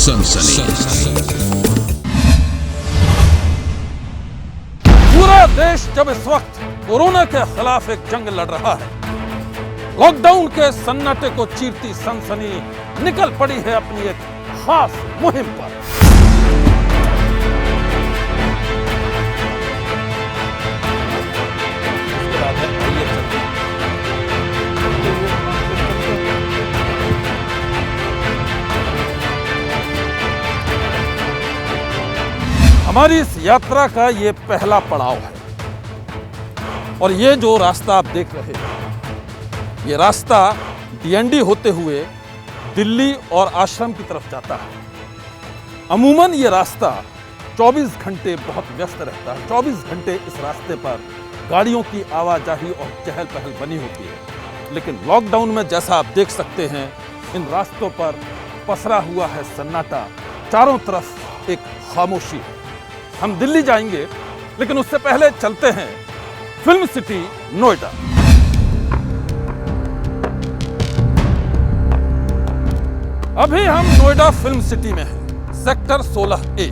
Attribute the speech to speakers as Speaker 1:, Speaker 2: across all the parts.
Speaker 1: सनसनी।
Speaker 2: पूरा देश जब इस वक्त कोरोना के खिलाफ एक जंग लड़ रहा है, लॉकडाउन के सन्नाटे को चीरती सनसनी निकल पड़ी है अपनी एक खास मुहिम पर। हमारी इस यात्रा का ये पहला पड़ाव है और ये जो रास्ता आप देख रहे हैं, ये रास्ता डीएनडी होते हुए दिल्ली और आश्रम की तरफ जाता है। अमूमन ये रास्ता 24 घंटे बहुत व्यस्त रहता है। 24 घंटे इस रास्ते पर गाड़ियों की आवाजाही और चहल पहल बनी होती है, लेकिन लॉकडाउन में जैसा आप देख सकते हैं, इन रास्तों पर पसरा हुआ है सन्नाटा। चारों तरफ एक खामोशी है। हम दिल्ली जाएंगे, लेकिन उससे पहले चलते हैं फिल्म सिटी नोएडा। अभी हम नोएडा फिल्म सिटी में हैं, सेक्टर 16A।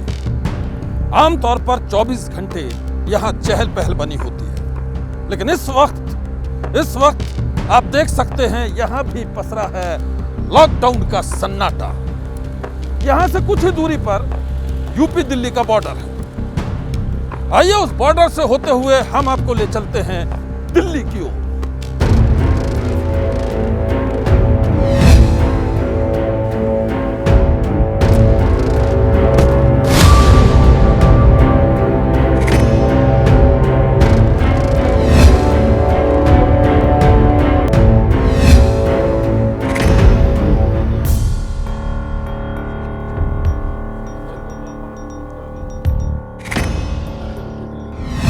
Speaker 2: आमतौर पर 24 घंटे यहां चहल पहल बनी होती है, लेकिन इस वक्त आप देख सकते हैं यहां भी पसरा है लॉकडाउन का सन्नाटा। यहां से कुछ ही दूरी पर यूपी दिल्ली का बॉर्डर है। आइए उस बॉर्डर से होते हुए हम आपको ले चलते हैं दिल्ली की ओर।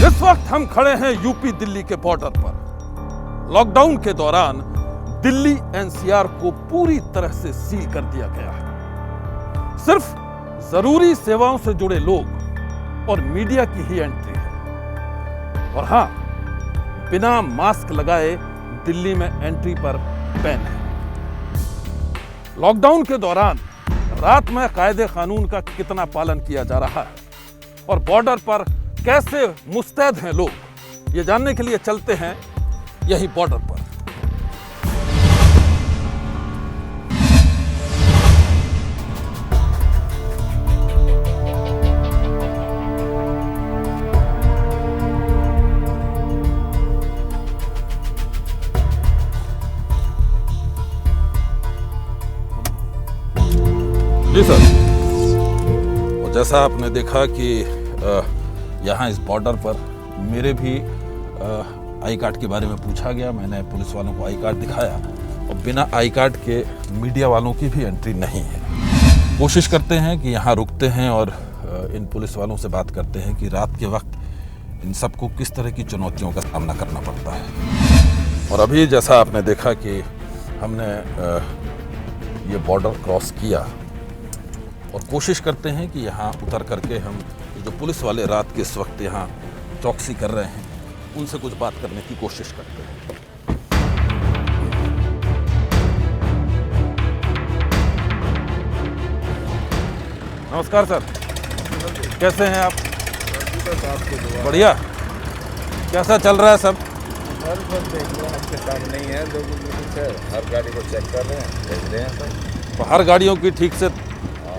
Speaker 2: इस वक्त हम खड़े हैं यूपी दिल्ली के बॉर्डर पर। लॉकडाउन के दौरान दिल्ली एनसीआर को पूरी तरह से सील कर दिया गया है। सिर्फ जरूरी सेवाओं से जुड़े लोग और मीडिया की ही एंट्री है। और हां, बिना मास्क लगाए दिल्ली में एंट्री पर बैन है। लॉकडाउन के दौरान रात में कायदे कानून का कितना पालन किया जा रहा है और बॉर्डर पर कैसे मुस्तैद हैं लोग, ये जानने के लिए चलते हैं यही बॉर्डर पर। जी सर, और जैसा आपने देखा कि यहाँ इस बॉर्डर पर मेरे भी आई कार्ड के बारे में पूछा गया। मैंने पुलिस वालों को आई कार्ड दिखाया और बिना आई कार्ड के मीडिया वालों की भी एंट्री नहीं है। कोशिश करते हैं कि यहाँ रुकते हैं और इन पुलिस वालों से बात करते हैं कि रात के वक्त इन सबको किस तरह की चुनौतियों का सामना करना पड़ता है। और अभी जैसा आपने देखा कि हमने ये बॉर्डर क्रॉस किया और कोशिश करते हैं कि यहाँ उतर करके हम जो पुलिस वाले रात के इस वक्त यहाँ चौकसी कर रहे हैं, उनसे कुछ बात करने की कोशिश करते हैं। नमस्कार सर, कैसे हैं आप? बढ़िया। कैसा चल रहा है सब?
Speaker 3: आपके सामने ही है, हर गाड़ी को चेक कर रहे हैं, देख रहे हैं सब।
Speaker 2: तो हर गाड़ियों की ठीक से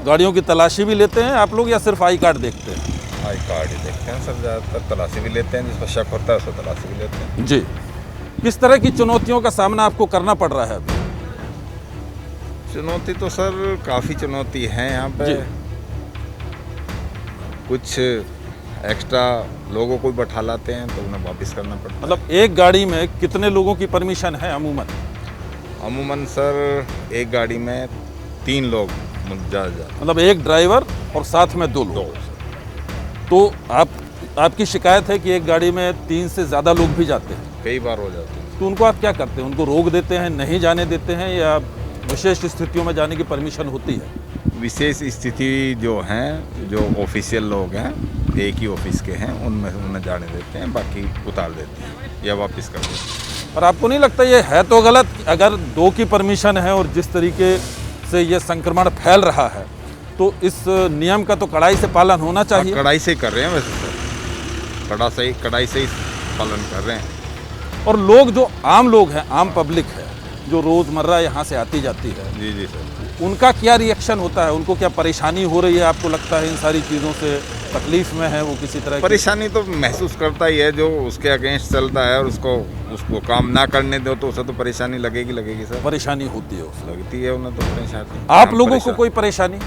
Speaker 2: गाड़ियों की तलाशी भी लेते हैं आप लोग या सिर्फ आई कार्ड देखते हैं?
Speaker 3: आई कार्ड ही देखते हैं सर, ज़्यादातर तलाशी भी लेते हैं, जिसका शक होता है उसको तलाशी भी लेते हैं।
Speaker 2: जी, किस तरह की चुनौतियों का सामना आपको करना पड़ रहा है अभी?
Speaker 3: चुनौती तो सर काफ़ी चुनौती है यहाँ पे। कुछ एक्स्ट्रा लोगों को बैठा लाते हैं तो उन्हें वापस करना पड़ता है।
Speaker 2: मतलब एक गाड़ी में कितने लोगों की परमिशन है अमूमन?
Speaker 3: अमूमन सर एक गाड़ी में 3 लोग ज़्यादा,
Speaker 2: मतलब एक ड्राइवर और साथ में 2 लोग। तो आपकी शिकायत है कि एक गाड़ी में 3 से ज़्यादा लोग भी जाते हैं?
Speaker 3: कई बार हो जाते हैं।
Speaker 2: तो उनको आप क्या करते हैं? उनको रोक देते हैं, नहीं जाने देते हैं, या विशेष स्थितियों में जाने की परमिशन होती है?
Speaker 3: विशेष स्थिति जो हैं, जो ऑफिशियल लोग हैं, एक ही ऑफिस के हैं, उनमें उन्हें जाने देते हैं, बाकी उतार देते हैं या वापस कर देते हैं।
Speaker 2: पर आपको नहीं लगता ये है तो गलत? अगर 2 की परमिशन है और जिस तरीके से ये संक्रमण फैल रहा है, तो इस नियम का तो कड़ाई से पालन होना चाहिए।
Speaker 3: कड़ाई से ही कर रहे हैं वैसे सर, कड़ाई से ही पालन कर रहे हैं।
Speaker 2: और लोग जो आम लोग हैं, आम पब्लिक है जो रोज़मर्रा यहाँ से आती जाती है,
Speaker 3: जी सर,
Speaker 2: उनका क्या रिएक्शन होता है? उनको क्या परेशानी हो रही है? आपको लगता है इन सारी चीज़ों से तकलीफ में है वो किसी तरह की?
Speaker 3: परेशानी तो महसूस करता ही है, जो उसके अगेंस्ट चलता है और उसको काम ना करने दो तो उसे तो परेशानी लगेगी सर।
Speaker 2: परेशानी होती है उससे।
Speaker 3: लगती है उन्हें तो परेशानी।
Speaker 2: आप लोगों को कोई परेशानी?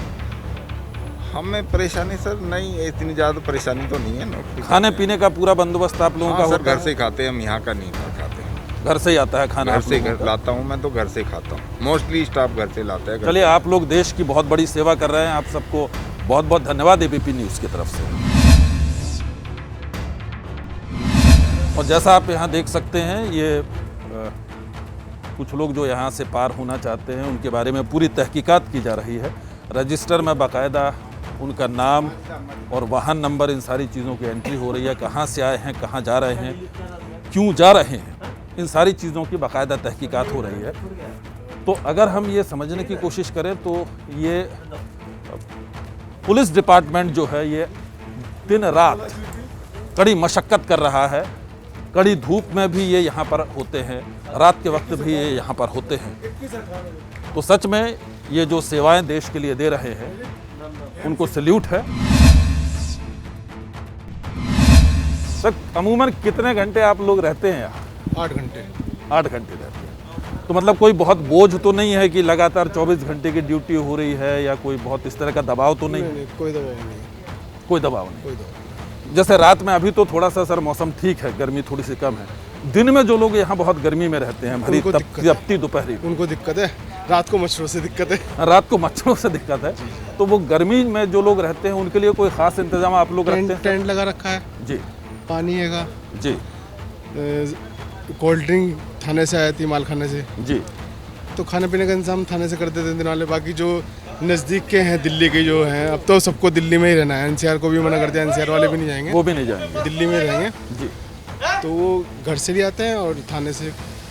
Speaker 3: हमें परेशानी सर नहीं, इतनी ज़्यादा परेशानी तो नहीं है। नौकरी
Speaker 2: खाने पीने का पूरा बंदोबस्त आप लोगों का
Speaker 3: सर
Speaker 2: होता
Speaker 3: घर से ही खाते हैं हम, यहाँ का नहीं खाते।
Speaker 2: घर से ही आता है खाना?
Speaker 3: घर से लाता हूँ मैं, तो घर से खाता हूँ, मोस्टली स्टाफ घर से लाता है।
Speaker 2: चलिए, आप लोग देश की बहुत बड़ी सेवा कर रहे हैं, आप सबको बहुत बहुत धन्यवाद एबीपी न्यूज़ की तरफ से। और जैसा आप यहाँ देख सकते हैं, ये कुछ लोग जो यहाँ से पार होना चाहते हैं उनके बारे में पूरी तहकीकात की जा रही है। रजिस्टर में बाकायदा उनका नाम और वाहन नंबर, इन सारी चीज़ों की एंट्री हो रही है। कहाँ से आए हैं, कहाँ जा रहे हैं, क्यों जा रहे हैं, इन सारी चीज़ों की बाकायदा तहकीकात हो रही है। तो अगर हम ये समझने की कोशिश करें तो ये पुलिस डिपार्टमेंट जो है ये दिन रात कड़ी मशक्क़त कर रहा है। कड़ी धूप में भी ये यहाँ पर होते हैं, रात के वक्त भी ये यहाँ पर होते हैं। तो सच में ये जो सेवाएं देश के लिए दे रहे हैं उनको सैल्यूट है। सर, अमूमन कितने घंटे आप लोग रहते हैं यहाँ?
Speaker 1: 8 घंटे।
Speaker 2: 8 घंटे रहते हैं। तो मतलब कोई बहुत बोझ तो नहीं है कि लगातार 24 घंटे की ड्यूटी हो रही है, या कोई बहुत इस तरह का दबाव तो नहीं?
Speaker 1: नहीं, कोई दबाव नहीं।
Speaker 2: कोई दबाव नहीं।
Speaker 1: कोई दबाव नहीं।
Speaker 2: जैसे रात में अभी तो थोड़ा सा सर मौसम ठीक है, गर्मी थोड़ी सी कम है। दिन में जो लोग यहाँ बहुत गर्मी में रहते हैं, भरी तपती दोपहरी,
Speaker 1: उनको दिक्कत है। रात को मच्छरों से दिक्कत है।
Speaker 2: रात को मच्छरों से दिक्कत है। तो वो गर्मी में जो लोग रहते हैं उनके लिए कोई खास इंतजाम आप लोग रखते हैं?
Speaker 1: टेंट लगा रखा है
Speaker 2: जी।
Speaker 1: पानी हैगा
Speaker 2: जी।
Speaker 1: कोल्ड ड्रिंक थाने से आई थी, मालखाने से
Speaker 2: जी।
Speaker 1: तो खाने पीने का इंतजाम थाने से कर देते हैं दिन वाले। बाकी जो नज़दीक के हैं, दिल्ली के जो हैं, अब तो सबको दिल्ली में ही रहना है। एनसीआर को भी मना कर दिया, एनसीआर वाले भी नहीं जाएंगे,
Speaker 2: वो भी नहीं जाएंगे,
Speaker 1: दिल्ली में रहेंगे।
Speaker 2: जी।
Speaker 1: तो वो घर से भी आते हैं और थाने से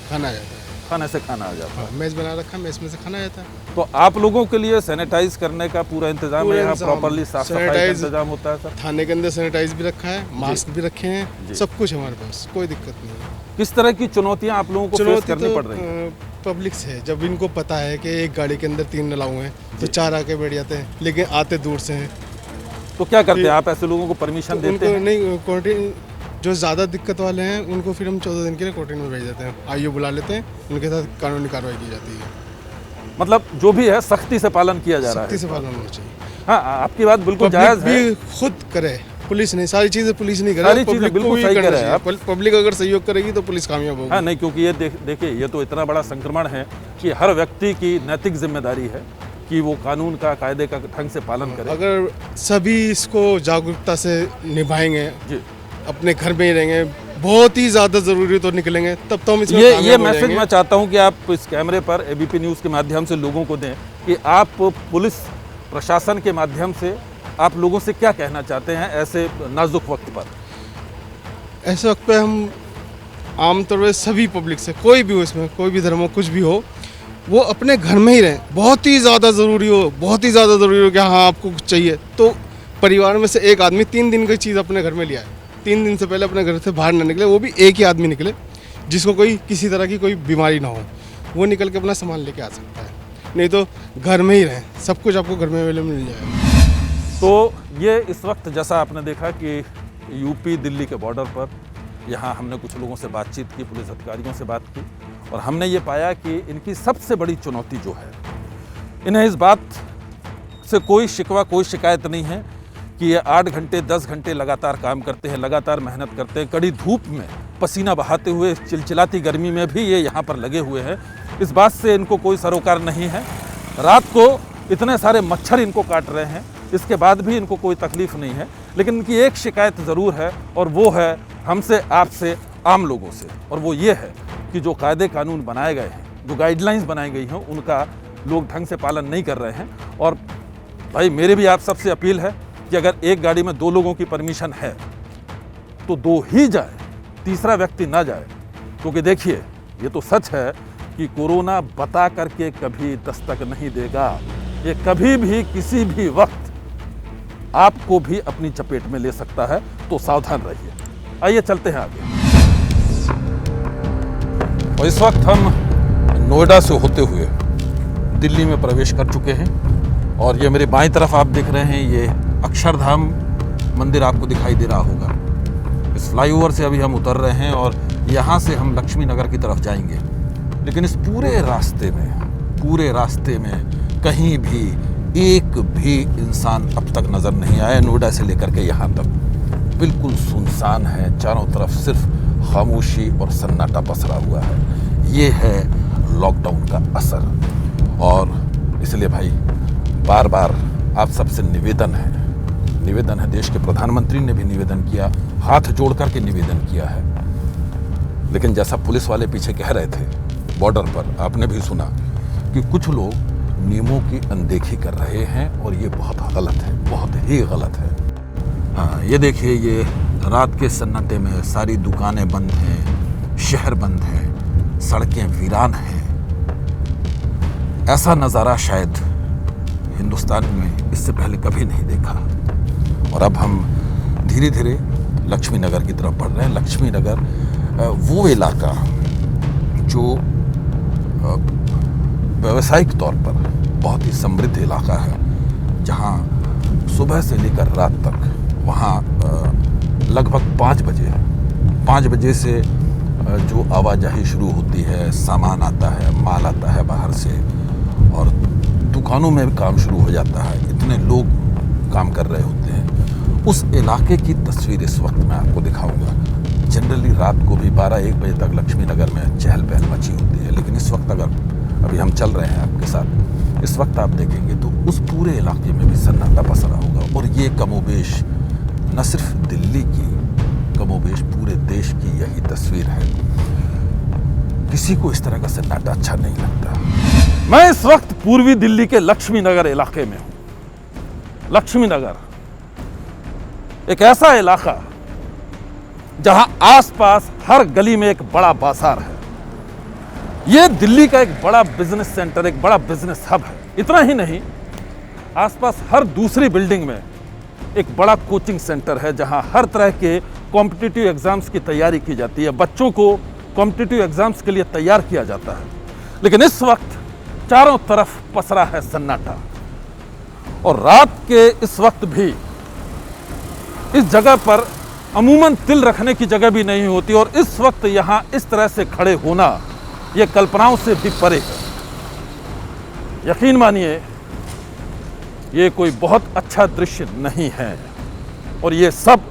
Speaker 1: खाना आ जाता है।
Speaker 2: खाने से खाना आ जाता है।
Speaker 1: मेज़ बना रखा है, मेज़ में से खाना आ जाता है।
Speaker 2: तो आप लोगों के लिए सैनिटाइज करने का पूरा इंतजाम है यहाँ? प्रॉपरली साफ सफाई का इंतजाम होता है सर?
Speaker 1: थाने के अंदर सैनिटाइज भी रखा है, मास्क भी रखे हैं, सब कुछ हमारे पास, कोई दिक्कत नहीं है।
Speaker 2: किस तरह की चुनौतियाँ आप लोगों को फेस करनी पड़ रही है?
Speaker 1: पब्लिक से, जब इनको पता है कि एक गाड़ी के अंदर 3 अलाउ हैं तो 4 आके बैठ जाते हैं, लेकिन आते दूर से हैं।
Speaker 2: तो क्या करते हैं आप? ऐसे लोगों को परमिशन देते हैं?
Speaker 1: नहीं, क्वारंटीन जो ज़्यादा दिक्कत वाले हैं उनको फिर हम 14 दिन के लिए क्वारंटीन में भेज देते हैं। आईओ बुला लेते हैं, उनके साथ कानूनी कार्रवाई की जाती है।
Speaker 2: मतलब जो भी है सख्ती से पालन किया जा रहा है?
Speaker 1: सख्ती से पालन होना चाहिए।
Speaker 2: हाँ, आपकी बात बिल्कुल जायज़ है।
Speaker 1: भी खुद करे, पुलिस नहीं, सारी चीज़ें पुलिस नहीं करे,
Speaker 2: सारी चीज़ें बिल्कुल सही करे आप।
Speaker 1: पब्लिक अगर सहयोग करेगी तो पुलिस कामयाब होगी।
Speaker 2: हाँ, नहीं, क्योंकि ये देखिए, ये तो इतना बड़ा संक्रमण है कि हर व्यक्ति की नैतिक जिम्मेदारी है कि वो कानून का, कायदे का ढंग से पालन करे।
Speaker 1: अगर सभी इसको जागरूकता से निभाएंगे, जी, अपने घर में ही रहेंगे, बहुत ही ज़्यादा ज़रूरी तो निकलेंगे, तब तो हम इसमें
Speaker 2: ये मैसेज मैं चाहता हूँ कि आप इस कैमरे पर एबीपी न्यूज़ के माध्यम से लोगों को दें कि आप पुलिस प्रशासन के माध्यम से आप लोगों से क्या कहना चाहते हैं ऐसे नाजुक वक्त पर?
Speaker 1: ऐसे वक्त पे हम आमतौर पर सभी पब्लिक से, कोई भी हो, इसमें कोई भी धर्म हो, कुछ भी हो, वो अपने घर में ही रहें। बहुत ही ज़्यादा ज़रूरी हो, बहुत ही ज़्यादा ज़रूरी हो कि हाँ आपको कुछ चाहिए तो परिवार में से एक आदमी 3 दिन की चीज़ अपने घर में ले आए। 3 दिन से पहले अपने घर से बाहर ना निकले, वो भी एक ही आदमी निकले जिसको कोई किसी तरह की कोई बीमारी ना हो, वो निकल के अपना सामान लेके आ सकता है। नहीं तो घर में ही रहें, सब कुछ आपको घर में अवेलेबल मिल जाएगा।
Speaker 2: तो ये इस वक्त जैसा आपने देखा कि यूपी दिल्ली के बॉर्डर पर यहाँ हमने कुछ लोगों से बातचीत की, पुलिस अधिकारियों से बात की, और हमने ये पाया कि इनकी सबसे बड़ी चुनौती जो है, इन्हें इस बात से कोई शिकवा, कोई शिकायत नहीं है कि ये 8 घंटे 10 घंटे लगातार काम करते हैं, लगातार मेहनत करते हैं, कड़ी धूप में पसीना बहाते हुए, चिलचिलाती गर्मी में भी ये यहाँ पर लगे हुए हैं। इस बात से इनको कोई सरोकार नहीं है। रात को इतने सारे मच्छर इनको काट रहे हैं, इसके बाद भी इनको कोई तकलीफ़ नहीं है। लेकिन इनकी एक शिकायत ज़रूर है, और वो है हमसे, आपसे, आम लोगों से, और वो ये है कि जो कायदे कानून बनाए गए हैं, जो गाइडलाइंस बनाई गई हैं, उनका लोग ढंग से पालन नहीं कर रहे हैं। और भाई, मेरी भी आप सबसे अपील है कि अगर एक गाड़ी में 2 लोगों की परमिशन है तो 2 ही जाए, तीसरा व्यक्ति ना जाए। क्योंकि देखिए, ये तो सच है कि कोरोना बता करके कभी दस्तक नहीं देगा। ये कभी भी किसी भी वक्त आपको भी अपनी चपेट में ले सकता है, तो सावधान रहिए। आइए चलते हैं आगे। और इस वक्त हम नोएडा से होते हुए दिल्ली में प्रवेश कर चुके हैं और ये मेरे बाईं तरफ आप देख रहे हैं, ये अक्षरधाम मंदिर आपको दिखाई दे रहा होगा। इस फ्लाईओवर से अभी हम उतर रहे हैं और यहाँ से हम लक्ष्मी नगर की तरफ जाएंगे। लेकिन इस पूरे रास्ते में कहीं भी एक भी इंसान अब तक नज़र नहीं आया। नोएडा से लेकर के यहाँ तक बिल्कुल सुनसान है, चारों तरफ सिर्फ खामोशी और सन्नाटा पसरा हुआ है। ये है लॉकडाउन का असर। और इसलिए भाई बार बार आप सबसे निवेदन है, देश के प्रधानमंत्री ने भी निवेदन किया, हाथ जोड़ करके निवेदन किया है। लेकिन जैसा पुलिस वाले पीछे कह रहे थे बॉर्डर पर, आपने भी सुना कि कुछ लोग नियमों की अनदेखी कर रहे हैं और ये बहुत गलत है, बहुत ही गलत है। हाँ, ये देखिए, ये रात के सन्नाटे में सारी दुकानें बंद हैं, शहर बंद है, सड़कें वीरान हैं। ऐसा नज़ारा शायद हिंदुस्तान में इससे पहले कभी नहीं देखा। और अब हम धीरे धीरे लक्ष्मी नगर की तरफ बढ़ रहे हैं। लक्ष्मी नगर वो इलाका जो व्यावसायिक तौर पर बहुत ही समृद्ध इलाका है, जहाँ सुबह से लेकर रात तक वहाँ लगभग 5 बजे से जो आवाजाही शुरू होती है, सामान आता है, माल आता है बाहर से और दुकानों में भी काम शुरू हो जाता है। इतने लोग काम कर रहे होते हैं। उस इलाके की तस्वीर इस वक्त मैं आपको दिखाऊंगा। जनरली रात को भी 12-1 बजे तक लक्ष्मी नगर में चहल पहल मची होती है, लेकिन इस वक्त अगर अभी हम चल रहे हैं आपके साथ, इस वक्त आप देखेंगे तो उस पूरे इलाके में भी सन्नाटा पसरा होगा। और ये कमोबेश न सिर्फ दिल्ली की, कमोबेश पूरे देश की यही तस्वीर है। किसी को इस तरह का सन्नाटा अच्छा नहीं लगता। मैं इस वक्त पूर्वी दिल्ली के लक्ष्मी नगर इलाके में हूं। लक्ष्मी नगर एक ऐसा इलाका जहां आसपास हर गली में एक बड़ा बाजार है। यह दिल्ली का एक बड़ा बिजनेस सेंटर, एक बड़ा बिजनेस हब है। इतना ही नहीं, आसपास हर दूसरी बिल्डिंग में एक बड़ा कोचिंग सेंटर है, जहां हर तरह के कॉम्पिटिटिव एग्जाम्स की तैयारी की जाती है। बच्चों को कॉम्पिटिटिव एग्जाम्स के लिए तैयार किया जाता है। लेकिन इस वक्त चारों तरफ पसरा है सन्नाटा। और रात के इस वक्त भी इस जगह पर अमूमन तिल रखने की जगह भी नहीं होती। और इस वक्त यहाँ इस तरह से खड़े होना ये कल्पनाओं से भी परे है। यकीन मानिए, ये कोई बहुत अच्छा दृश्य नहीं है और ये सब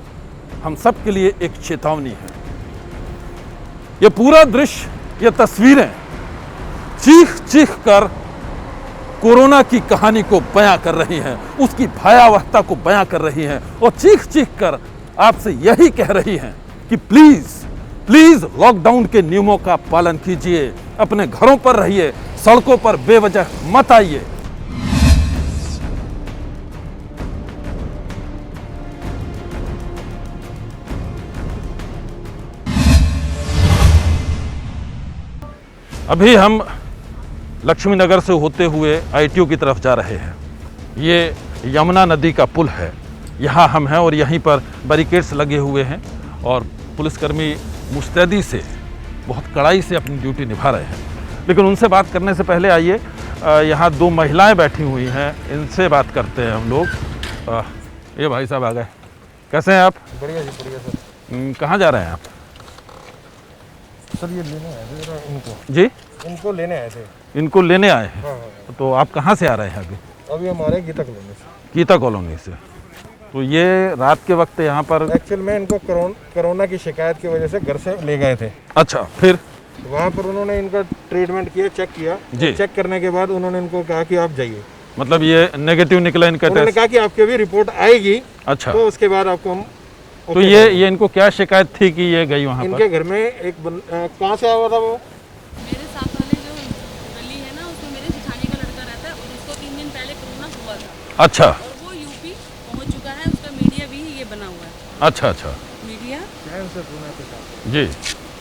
Speaker 2: हम सब के लिए एक चेतावनी है। ये पूरा दृश्य, ये तस्वीरें चीख चीख कर कोरोना की कहानी को बयां कर रही हैं, उसकी भयावहता को बयां कर रही हैं और चीख चीख कर आपसे यही कह रही हैं कि प्लीज लॉकडाउन के नियमों का पालन कीजिए, अपने घरों पर रहिए, सड़कों पर बेवजह मत आइए। अभी हम लक्ष्मी नगर से होते हुए ITO की तरफ जा रहे हैं। ये यमुना नदी का पुल है, यहाँ हम हैं और यहीं पर बैरिकेड्स लगे हुए हैं और पुलिसकर्मी मुस्तैदी से, बहुत कड़ाई से अपनी ड्यूटी निभा रहे हैं। लेकिन उनसे बात करने से पहले आइए, यहाँ 2 महिलाएं बैठी हुई हैं, इनसे बात करते हैं हम लोग। ये भाई साहब आ गए, कैसे हैं आप?
Speaker 4: बढ़िया जी, बढ़िया सर।
Speaker 2: कहाँ जा रहे हैं आप?
Speaker 4: सर ये लेने आए थे जरा इनको।
Speaker 2: जी,
Speaker 4: इनको लेने आए थे।
Speaker 2: इनको लेने आए हैं?
Speaker 4: हाँ।
Speaker 2: तो आप कहाँ से आ रहे हैं अभी?
Speaker 4: अभी हमारे गीता कॉलोनी से।
Speaker 2: गीता कॉलोनी से। तो ये रात के वक्त यहाँ पर
Speaker 4: एक्चुअल में इनको कोरोना की शिकायत की वजह से घर से ले गए थे।
Speaker 2: अच्छा, फिर
Speaker 4: वहाँ पर उन्होंने इनका ट्रीटमेंट किया, चेक किया।
Speaker 2: जी।
Speaker 4: चेक करने के बाद उन्होंने इनको कहा कि आप जाइए।
Speaker 2: मतलब ये नेगेटिव निकला इनका
Speaker 4: उन्होंने
Speaker 2: टेस्ट?
Speaker 4: कहा कि आपकी अभी रिपोर्ट आएगी,
Speaker 2: अच्छा,
Speaker 4: तो उसके बाद आपको हम
Speaker 2: तो ये इनको क्या शिकायत थी कि ये गई वहाँ पर?
Speaker 4: इनके घर में एक कहाँ से आया हुआ था वो?
Speaker 5: मेरे साथ वाले जो गली है ना, उसमें मेरे जेठानी का लड़का रहता है और उसको 3 दिन पहले कोरोना हुआ था।
Speaker 2: अच्छा।
Speaker 5: और वो यूपी पहुंच चुका है, उसका मीडिया भी ये बना हुआ है।
Speaker 2: अच्छा अच्छा
Speaker 5: मीडिया
Speaker 2: जी,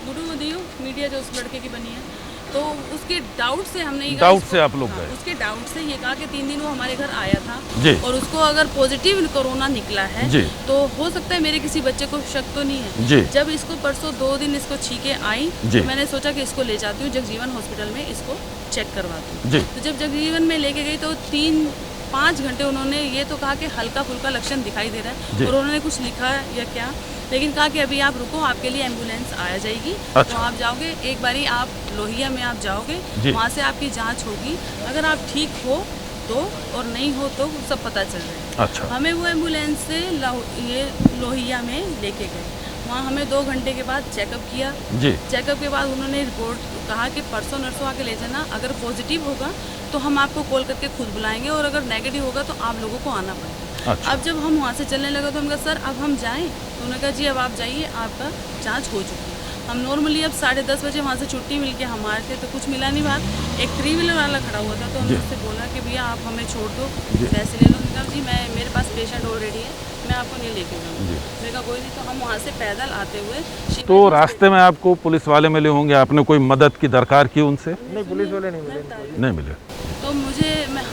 Speaker 5: गुरु दियो मीडिया जो उस लड़के की बनी है। तो उसके डाउट से हमने ये
Speaker 2: डाउट से आप लोग
Speaker 5: हाँ,
Speaker 2: गए।
Speaker 5: उसके डाउट से ये कहा कि 3 दिन वो हमारे घर आया था
Speaker 2: जी।
Speaker 5: और उसको अगर पॉजिटिव कोरोना निकला है
Speaker 2: जी।
Speaker 5: तो हो सकता है मेरे किसी बच्चे को शक तो नहीं है।
Speaker 2: जी।
Speaker 5: जब इसको परसों 2 दिन इसको छींके आई
Speaker 2: जी।
Speaker 5: तो मैंने सोचा कि इसको ले जाती हूँ जगजीवन हॉस्पिटल में, इसको चेक करवाती हूँ।
Speaker 2: जी।
Speaker 5: तो जब जगजीवन में लेके गई तो 3-5 घंटे उन्होंने ये तो कहा कि हल्का फुल्का लक्षण दिखाई दे रहा
Speaker 2: जी।
Speaker 5: है और उन्होंने कुछ लिखा या क्या, लेकिन कहा कि अभी आप रुको, आपके लिए एम्बुलेंस आ जाएगी।
Speaker 2: अच्छा।
Speaker 5: तो आप जाओगे, एक बारी आप लोहिया में आप जाओगे,
Speaker 2: जी।
Speaker 5: वहाँ से आपकी जांच होगी, अगर आप ठीक हो तो और नहीं हो तो सब पता चल जाएगा।
Speaker 2: अच्छा।
Speaker 5: हमें वो एम्बुलेंस से ये लोहिया में लेके गए, वहाँ हमें 2 घंटे के बाद चेकअप किया।
Speaker 2: जी।
Speaker 5: चेकअप के बाद उन्होंने रिपोर्ट कहा कि परसों नरसों आके ले जाना, अगर पॉजिटिव होगा तो हम आपको कॉल करके खुद बुलाएंगे और अगर नेगेटिव होगा तो आप लोगों को आना पड़ेगा।
Speaker 2: अच्छा।
Speaker 5: अब जब हम वहाँ से चलने लगे तो हम कहा सर अब हम जाएं, तो उन्होंने कहा जी अब आप जाइए, आपका जांच हो चुकी है। हम नॉर्मली अब 10:30 बजे वहाँ से छुट्टी मिल के हम आए थे तो कुछ मिला नहीं बात। एक 3 व्हीलर वाला खड़ा हुआ था तो हमने उससे बोला कि भैया आप हमें छोड़ दो, पैसे ले लो। उन्होंने कहा जी मेरे पास पेशेंट ऑलरेडी है, मैं आपको नहीं लेके जाऊँगी। मैंने कहा कोई नहीं। तो हम वहाँ से पैदल आते हुए
Speaker 2: तो रास्ते में आपको पुलिस वाले मिले होंगे, आपने कोई मदद की दरकार की उनसे?
Speaker 4: नहीं, पुलिस वाले नहीं मिले।
Speaker 2: नहीं मिले।
Speaker 5: तो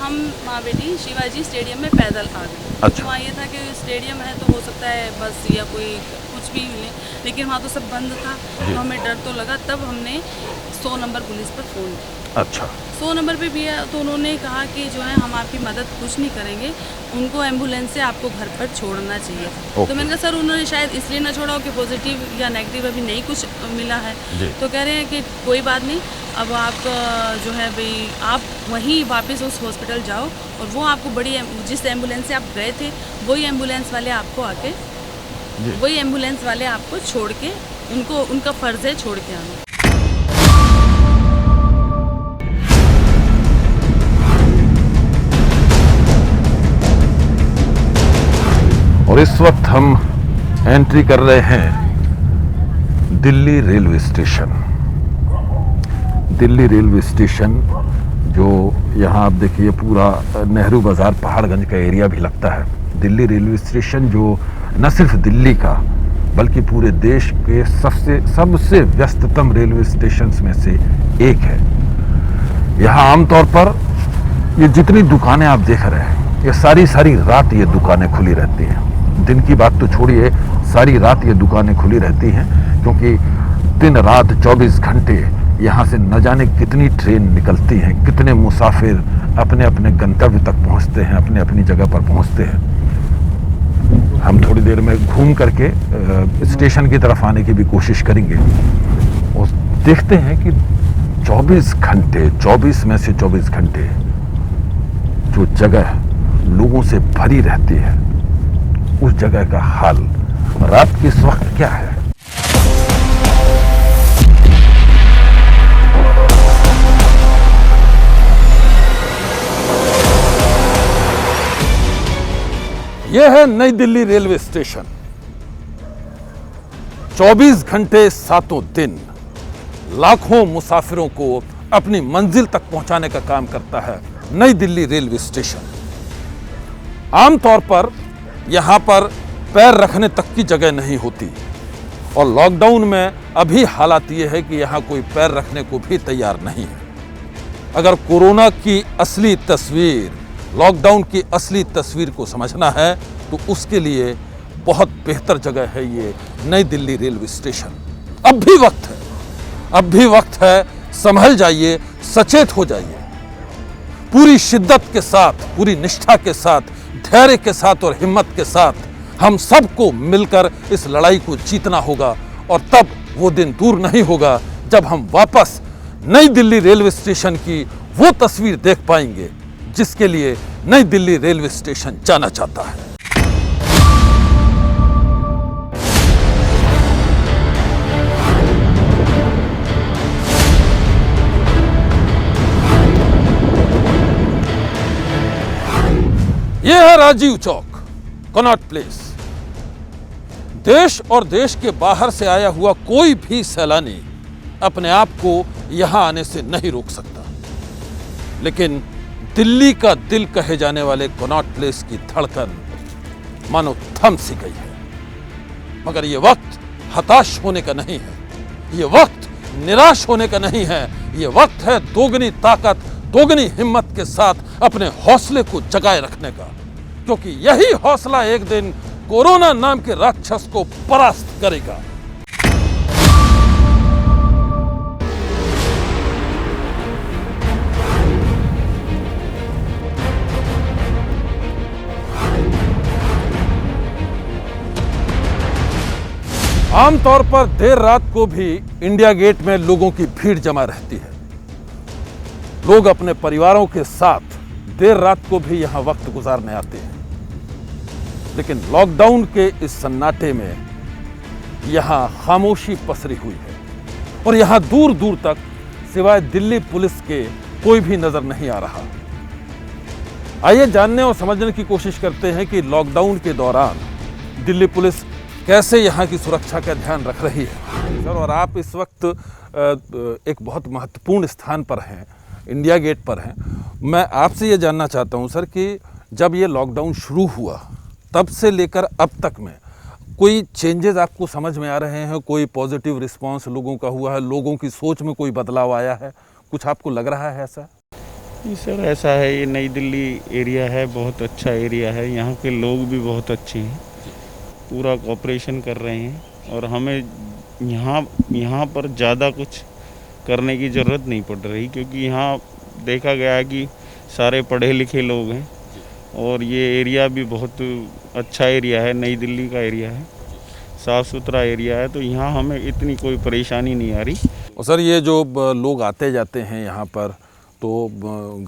Speaker 5: हम माँ बेटी शिवाजी स्टेडियम में पैदल आ गए।
Speaker 2: अच्छा।
Speaker 5: वहाँ ये था कि स्टेडियम है तो हो सकता है बस या कोई कुछ भी मिले, लेकिन वहाँ तो सब बंद था तो हमें डर तो लगा। तब हमने 100 नंबर पुलिस पर फ़ोन किया।
Speaker 2: अच्छा।
Speaker 5: 100 नंबर पे भी है तो उन्होंने कहा कि जो है हम आपकी मदद कुछ नहीं करेंगे, उनको एम्बुलेंस से आपको घर पर छोड़ना चाहिए। तो मैंने कहा सर उन्होंने शायद इसलिए ना छोड़ा हो कि पॉजिटिव या नेगेटिव अभी नहीं कुछ मिला है। तो कह रहे हैं कि कोई बात नहीं, अब आप जो है भाई आप वहीं वापस उस हॉस्पिटल जाओ और वो आपको जिस एम्बुलेंस से आप गए थे वही एम्बुलेंस वाले आपको आके वही एम्बुलेंस वाले आपको छोड़ के उनका फ़र्ज़ है छोड़ के आना।
Speaker 2: और इस वक्त हम एंट्री कर रहे हैं Delhi railway station. Delhi railway station जो यहाँ आप देखिए पूरा नेहरू बाज़ार पहाड़गंज का एरिया भी लगता है। दिल्ली रेलवे स्टेशन जो न सिर्फ दिल्ली का बल्कि पूरे देश के सबसे व्यस्ततम रेलवे स्टेशंस में से एक है। यहाँ आमतौर पर ये जितनी दुकानें आप देख रहे हैं ये सारी रात ये दुकानें खुली रहती हैं। दिन की बात तो छोड़िए, सारी रात ये दुकानें खुली रहती हैं क्योंकि दिन रात 24 घंटे यहाँ से न जाने कितनी ट्रेन निकलती हैं, कितने मुसाफिर अपने अपने गंतव्य तक पहुँचते हैं, अपने अपनी जगह पर पहुँचते हैं। हम थोड़ी देर में घूम करके स्टेशन की तरफ आने की भी कोशिश करेंगे और देखते हैं कि 24 में से 24 घंटे जो जगह लोगों से भरी रहती है उस जगह का हाल रात के इस वक्त क्या है। यह है नई दिल्ली रेलवे स्टेशन। 24 घंटे 7 दिन लाखों मुसाफिरों को अपनी मंजिल तक पहुंचाने का काम करता है नई दिल्ली रेलवे स्टेशन। आमतौर पर यहां पर पैर रखने तक की जगह नहीं होती और लॉकडाउन में अभी हालात ये है कि यहां कोई पैर रखने को भी तैयार नहीं है। अगर कोरोना की असली तस्वीर, लॉकडाउन की असली तस्वीर को समझना है तो उसके लिए बहुत बेहतर जगह है ये नई दिल्ली रेलवे स्टेशन। अब भी वक्त है, संभल जाइए, सचेत हो जाइए। पूरी शिद्दत के साथ, पूरी निष्ठा के साथ, धैर्य के साथ और हिम्मत के साथ हम सबको मिलकर इस लड़ाई को जीतना होगा और तब वो दिन दूर नहीं होगा जब हम वापस नई दिल्ली रेलवे स्टेशन की वो तस्वीर देख पाएंगे जिसके लिए नई दिल्ली रेलवे स्टेशन जाना चाहता है। यह है राजीव चौक, कनॉट प्लेस। देश और देश के बाहर से आया हुआ कोई भी सैलानी अपने आप को यहां आने से नहीं रोक सकता, लेकिन दिल्ली का दिल कहे जाने वाले कनॉट प्लेस की धड़कन मानो थम सी गई है। मगर यह वक्त हताश होने का नहीं है, यह वक्त निराश होने का नहीं है, ये वक्त है दोगुनी ताकत, दोगुनी हिम्मत के साथ अपने हौसले को जगाए रखने का, क्योंकि यही हौसला एक दिन कोरोना नाम के राक्षस को परास्त करेगा। आमतौर पर देर रात को भी इंडिया गेट में लोगों की भीड़ जमा रहती है। लोग अपने परिवारों के साथ देर रात को भी यहां वक्त गुजारने आते हैं, लेकिन लॉकडाउन के इस सन्नाटे में यहां खामोशी पसरी हुई है और यहां दूर दूर तक सिवाय दिल्ली पुलिस के कोई भी नजर नहीं आ रहा। आइए जानने और समझने की कोशिश करते हैं कि लॉकडाउन के दौरान दिल्ली पुलिस कैसे यहाँ की सुरक्षा का ध्यान रख रही है। सर, और आप इस वक्त एक बहुत महत्वपूर्ण स्थान पर हैं, इंडिया गेट पर हैं। मैं आपसे ये जानना चाहता हूँ सर कि जब ये लॉकडाउन शुरू हुआ तब से लेकर अब तक में कोई चेंजेस आपको समझ में आ रहे हैं? कोई पॉजिटिव रिस्पांस लोगों का हुआ है? लोगों की सोच में कोई बदलाव आया है? कुछ आपको लग रहा है ऐसा?
Speaker 3: जी सर, ऐसा है। ये नई दिल्ली एरिया है, बहुत अच्छा एरिया है। यहाँ के लोग भी बहुत अच्छे हैं, पूरा कोऑपरेशन कर रहे हैं और हमें यहाँ पर ज़्यादा कुछ करने की ज़रूरत नहीं पड़ रही, क्योंकि यहाँ देखा गया है कि सारे पढ़े लिखे लोग हैं और ये एरिया भी बहुत अच्छा एरिया है, नई दिल्ली का एरिया है, साफ़ सुथरा एरिया है, तो यहाँ हमें इतनी कोई परेशानी नहीं आ रही।
Speaker 2: और सर, ये जो लोग आते जाते हैं यहाँ पर, तो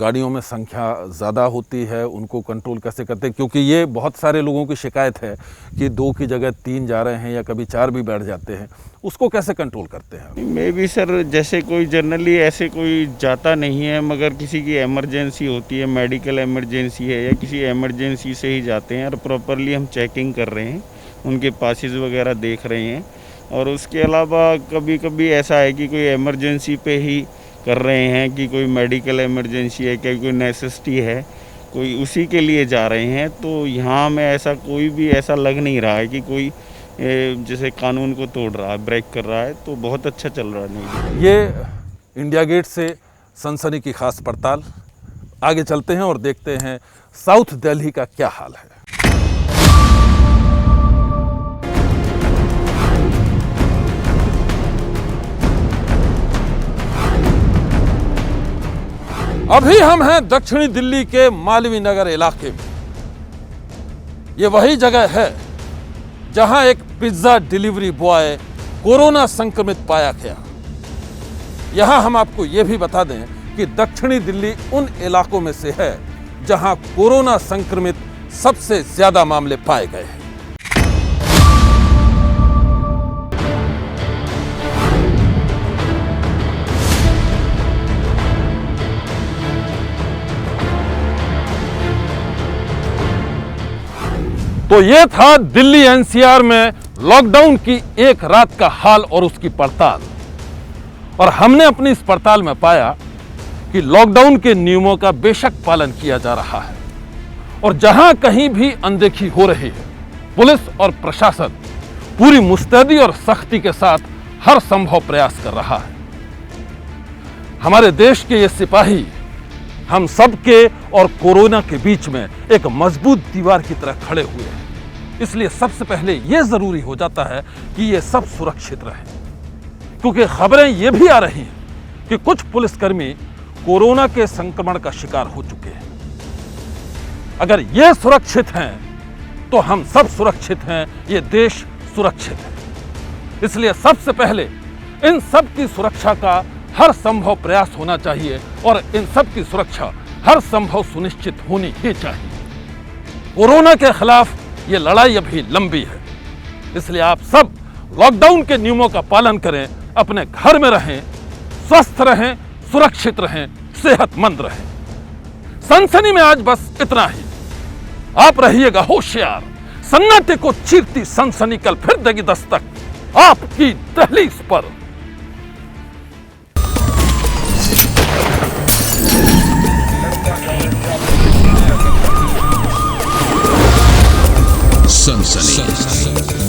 Speaker 2: गाड़ियों में संख्या ज़्यादा होती है, उनको कंट्रोल कैसे करते हैं? क्योंकि ये बहुत सारे लोगों की शिकायत है कि 2 की जगह 3 जा रहे हैं या कभी 4 भी बैठ जाते हैं, उसको कैसे कंट्रोल करते हैं?
Speaker 3: मैं भी सर, जैसे कोई जनरली ऐसे कोई जाता नहीं है, मगर किसी की इमरजेंसी होती है, मेडिकल इमरजेंसी है या किसी इमरजेंसी से ही जाते हैं और प्रॉपरली हम चेकिंग कर रहे हैं, उनके पासेस वगैरह देख रहे हैं। और उसके अलावा कभी कभी ऐसा है कि कोई इमरजेंसी पे ही कर रहे हैं, कि कोई मेडिकल इमरजेंसी है, क्या कोई नेसेसिटी है, कोई उसी के लिए जा रहे हैं। तो यहाँ में ऐसा कोई भी ऐसा लग नहीं रहा है कि कोई जैसे कानून को तोड़ रहा है, ब्रेक कर रहा है, तो बहुत अच्छा चल रहा है। नहीं,
Speaker 2: ये इंडिया गेट से सनसनी की खास पड़ताल। आगे चलते हैं और देखते हैं साउथ दिल्ली का क्या हाल है। अभी हम हैं दक्षिणी दिल्ली के मालवीय नगर इलाके में। ये वही जगह है जहां एक पिज्जा डिलीवरी बॉय कोरोना संक्रमित पाया गया। यहां हम आपको यह भी बता दें कि दक्षिणी दिल्ली उन इलाकों में से है जहां कोरोना संक्रमित सबसे ज्यादा मामले पाए गए हैं। तो ये था दिल्ली एनसीआर में लॉकडाउन की एक रात का हाल और उसकी पड़ताल। और हमने अपनी इस पड़ताल में पाया कि लॉकडाउन के नियमों का बेशक पालन किया जा रहा है और जहां कहीं भी अनदेखी हो रही है, पुलिस और प्रशासन पूरी मुस्तैदी और सख्ती के साथ हर संभव प्रयास कर रहा है। हमारे देश के ये सिपाही हम सबके और कोरोना के बीच में एक मजबूत दीवार की तरह खड़े हुए हैं। इसलिए सबसे पहले यह जरूरी हो जाता है कि ये सब सुरक्षित रहे, क्योंकि खबरें ये भी आ रही हैं कि कुछ पुलिसकर्मी कोरोना के संक्रमण का शिकार हो चुके हैं। अगर ये सुरक्षित हैं तो हम सब सुरक्षित हैं, ये देश सुरक्षित है। इसलिए सबसे पहले इन सब की सुरक्षा का हर संभव प्रयास होना चाहिए और इन सब की सुरक्षा हर संभव सुनिश्चित होनी ही चाहिए। कोरोना के खिलाफ ये लड़ाई अभी लंबी है, इसलिए आप सब लॉकडाउन के नियमों का पालन करें, अपने घर में रहें, स्वस्थ रहें, सुरक्षित रहें, सेहतमंद रहें। सनसनी में आज बस इतना ही। आप रहिएगा होशियार। सन्नाटे को चीरती सनसनी कल फिर देगी दस्तक आपकी दहलीज पर।
Speaker 6: सनसनी